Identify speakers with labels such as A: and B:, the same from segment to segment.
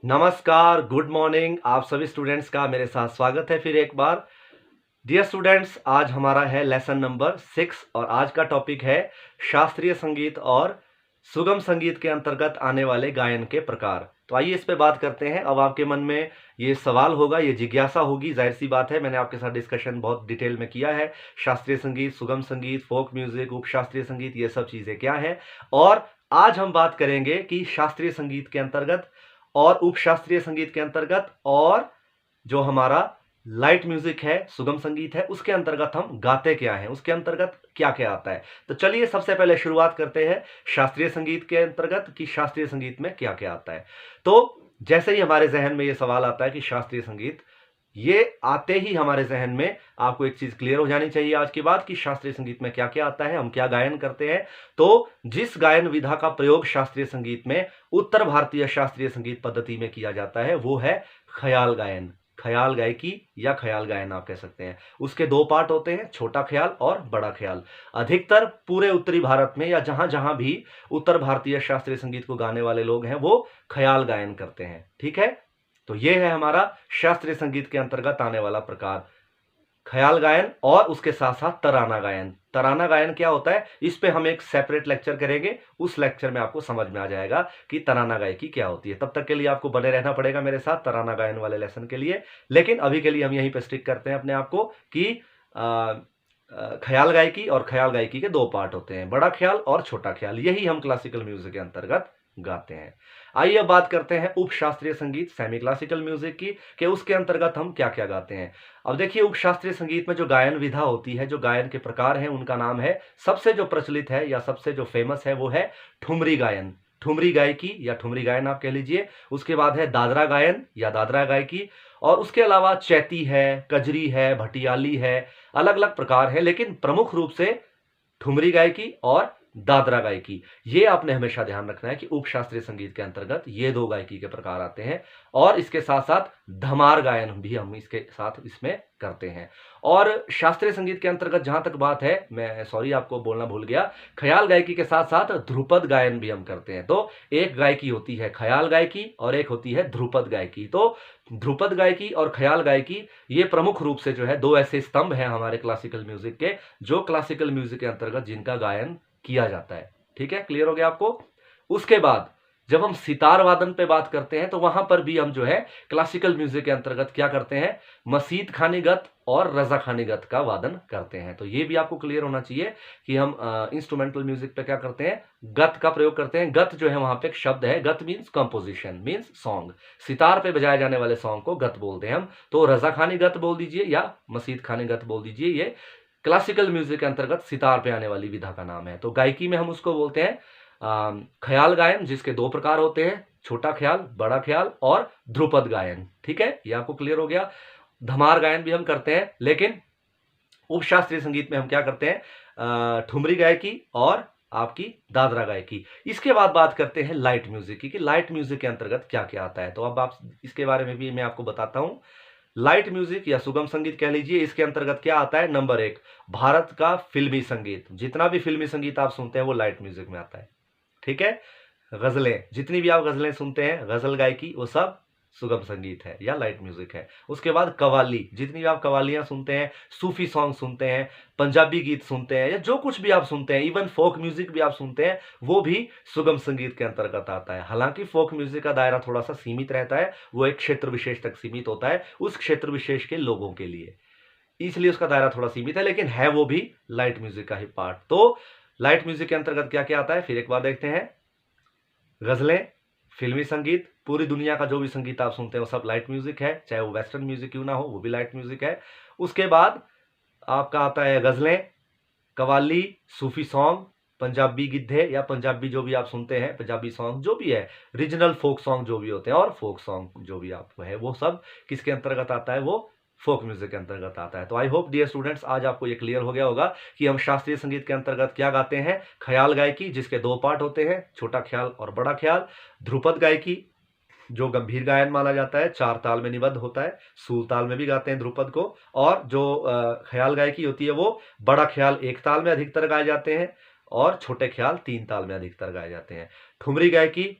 A: नमस्कार, good morning. आप सभी स्टूडेंट्स का मेरे साथ स्वागत है फिर एक बार। डियर स्टूडेंट्स, आज हमारा है लेसन नंबर 6 और आज का टॉपिक है शास्त्रीय संगीत और सुगम संगीत के अंतर्गत आने वाले गायन के प्रकार। तो आइए इस पे बात करते हैं। अब आपके मन में ये सवाल होगा, ये जिज्ञासा होगी, जाहिर सी बात है, मैंने आपके साथ डिस्कशन बहुत डिटेल में किया है। शास्त्रीय संगीत, सुगम संगीत, फोक म्यूजिक, उपशास्त्रीय संगीत, ये सब चीजें क्या है। और आज हम बात करेंगे कि शास्त्रीय संगीत के अंतर्गत और उपशास्त्रीय संगीत के अंतर्गत और जो हमारा लाइट म्यूजिक है, सुगम संगीत है, उसके अंतर्गत हम गाते क्या हैं, उसके अंतर्गत क्या क्या आता है। तो चलिए सबसे पहले शुरुआत करते हैं शास्त्रीय संगीत के अंतर्गत कि शास्त्रीय संगीत में क्या क्या आता है। तो जैसे ही हमारे जहन में यह सवाल आता है कि शास्त्रीय संगीत, ये आते ही हमारे जहन में आपको एक चीज क्लियर हो जानी चाहिए आज के बाद कि शास्त्रीय संगीत में क्या क्या आता है, हम क्या गायन करते हैं। तो जिस गायन विधा का प्रयोग शास्त्रीय संगीत में उत्तर भारतीय शास्त्रीय संगीत पद्धति में किया जाता है वो है ख्याल गायन, ख्याल गायकी या ख्याल गायन आप कह सकते हैं। उसके दो पार्ट होते हैं, छोटा ख्याल और बड़ा ख्याल। अधिकतर पूरे उत्तरी भारत में या जहां जहां भी उत्तर भारतीय शास्त्रीय संगीत को गाने वाले लोग हैं वो ख्याल गायन करते हैं। ठीक है, तो यह है हमारा शास्त्रीय संगीत के अंतर्गत आने वाला प्रकार, ख्याल गायन और उसके साथ साथ तराना गायन। तराना गायन क्या होता है, इस पे हम एक सेपरेट लेक्चर करेंगे, उस लेक्चर में आपको समझ में आ जाएगा कि तराना गायकी क्या होती है। तब तक के लिए आपको बने रहना पड़ेगा मेरे साथ तराना गायन वाले लेसन के लिए। लेकिन अभी के लिए हम यहीं पे स्टिक करते हैं अपने आप को कि ख्याल गायकी और ख्याल गायकी के दो पार्ट होते हैं, बड़ा ख्याल और छोटा ख्याल। यही हम क्लासिकल म्यूजिक के अंतर्गत गाते हैं। आइए अब बात करते हैं उपशास्त्रीय संगीत, सेमी क्लासिकल म्यूजिक की, कि उसके अंतर्गत हम क्या क्या गाते हैं। अब देखिए, उपशास्त्रीय संगीत में जो गायन विधा होती है, जो गायन के प्रकार हैं, उनका नाम है, सबसे जो प्रचलित है या सबसे जो फेमस है वो है ठुमरी गायन, ठुमरी गायकी या ठुमरी गायन आप कह लीजिए। उसके बाद है दादरा गायन या दादरा गायकी, और उसके अलावा चैती है, कजरी है, भटियाली है, अलग अलग प्रकार है, लेकिन प्रमुख रूप से ठुमरी गायकी और दादरा गायकी, ये आपने हमेशा ध्यान रखना है कि उपशास्त्रीय संगीत के अंतर्गत ये दो गायकी के प्रकार आते हैं। और इसके साथ साथ धमार गायन भी हम इसके साथ इसमें करते हैं। और शास्त्रीय संगीत के अंतर्गत जहां तक बात है, मैं सॉरी आपको बोलना भूल गया, ख्याल गायकी के साथ साथ ध्रुपद गायन भी हम करते हैं। तो एक गायकी होती है ख्याल गायकी और एक होती है ध्रुपद गायकी। तो ध्रुपद गायकी और ख्याल गायकी ये प्रमुख रूप से जो है दो ऐसे स्तंभ हैं हमारे क्लासिकल म्यूजिक के, जो क्लासिकल म्यूजिक के अंतर्गत जिनका गायन किया जाता है। ठीक है, क्लियर हो गया आपको। उसके बाद जब हम सितार वादन पे बात करते हैं तो वहां पर भी हम जो है क्लासिकल म्यूजिक के अंतर्गत क्या करते हैं, मसीद खानीगत और रजा खानीगत का वादन करते हैं। तो ये भी आपको क्लियर होना चाहिए कि हम इंस्ट्रूमेंटल म्यूजिक पे क्या करते हैं, गत का प्रयोग करते हैं। गत जो है वहां पे एक शब्द है, गत means composition, means song. Sitar पे बजाए जाने वाले सॉन्ग को गत बोलते हैं हम। तो रजा खानी गत बोल दीजिए या मसीद खानी गत बोल दीजिए, ये क्लासिकल म्यूजिक के अंतर्गत सितार पे आने वाली विधा का नाम है। तो गायकी में हम उसको बोलते हैं ख्याल गायन, जिसके दो प्रकार होते हैं, छोटा ख्याल, बड़ा ख्याल और ध्रुपद गायन। ठीक है, ये आपको क्लियर हो गया। धमार गायन भी हम करते हैं, लेकिन उपशास्त्रीय संगीत में हम क्या करते हैं, ठुमरी गायकी और आपकी दादरा गायकी। इसके बाद बात करते हैं लाइट म्यूजिक की, कि लाइट म्यूजिक के अंतर्गत क्या क्या आता है। तो अब आप इसके बारे में भी मैं आपको बताता हूं। लाइट म्यूजिक या सुगम संगीत कह लीजिए, इसके अंतर्गत क्या आता है। नंबर 1, भारत का फिल्मी संगीत। जितना भी फिल्मी संगीत आप सुनते हैं वो लाइट म्यूजिक में आता है। ठीक है, गजलें, जितनी भी आप गजलें सुनते हैं, गजल गायकी, वो सब सुगम संगीत है या लाइट म्यूजिक है। उसके बाद कवाली, जितनी भी आप कवालियां सुनते हैं, सूफी सॉन्ग सुनते हैं, पंजाबी गीत सुनते हैं, या जो कुछ भी आप सुनते हैं, इवन फोक म्यूजिक भी आप सुनते हैं, वो भी सुगम संगीत के अंतर्गत आता है। हालांकि फोक म्यूजिक का दायरा थोड़ा सा सीमित रहता है, वो एक क्षेत्र विशेष तक सीमित होता है, उस क्षेत्र विशेष के लोगों के लिए, इसलिए उसका दायरा थोड़ा सीमित है, लेकिन है वो भी लाइट म्यूजिक का ही पार्ट। तो लाइट म्यूजिक के अंतर्गत क्या क्या आता है, फिर एक बार देखते हैं। गजलें, फिल्मी संगीत, पूरी दुनिया का जो भी संगीत आप सुनते हैं वो सब लाइट म्यूजिक है, चाहे वो वेस्टर्न म्यूजिक क्यों ना हो, वो भी लाइट म्यूजिक है। उसके बाद आपका आता है गजलें, कवाली, सूफी सॉन्ग, पंजाबी गिद्धे या पंजाबी जो भी आप सुनते हैं, पंजाबी सॉन्ग जो भी है, रीजनल फोक सॉन्ग जो भी होते हैं, और फोक सॉन्ग जो भी आप है, वो सब किसके अंतर्गत आता है, वो फोक म्यूजिक के अंतर्गत आता है। तो आई होप डियर स्टूडेंट्स आज आपको ये क्लियर हो गया होगा कि हम शास्त्रीय संगीत के अंतर्गत क्या गाते हैं। ख्याल गायकी, जिसके दो पार्ट होते हैं, छोटा ख्याल और बड़ा ख्याल। ध्रुपद गायकी, जो गंभीर गायन माना जाता है, 4 ताल में निबद्ध होता है, सूल ताल में भी गाते हैं ध्रुपद को। और जो ख्याल गायकी होती है वो बड़ा ख्याल 1 ताल में अधिकतर गाए जाते हैं और छोटे ख्याल 3 ताल में अधिकतर गाए जाते हैं। ठुमरी गायकी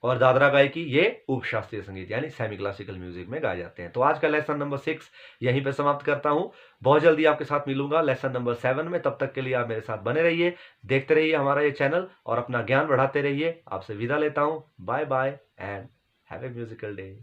A: और दादरा गायकी ये उपशास्त्रीय संगीत यानी सेमी क्लासिकल म्यूजिक में गाए जाते हैं। तो आज का लेसन नंबर 6 यहीं पे समाप्त करता हूं। बहुत जल्दी आपके साथ मिलूंगा लेसन नंबर 7 में। तब तक के लिए आप मेरे साथ बने रहिए, देखते रहिए हमारा ये चैनल और अपना ज्ञान बढ़ाते रहिए। आपसे विदा लेता हूं। Bye bye and have a musical day.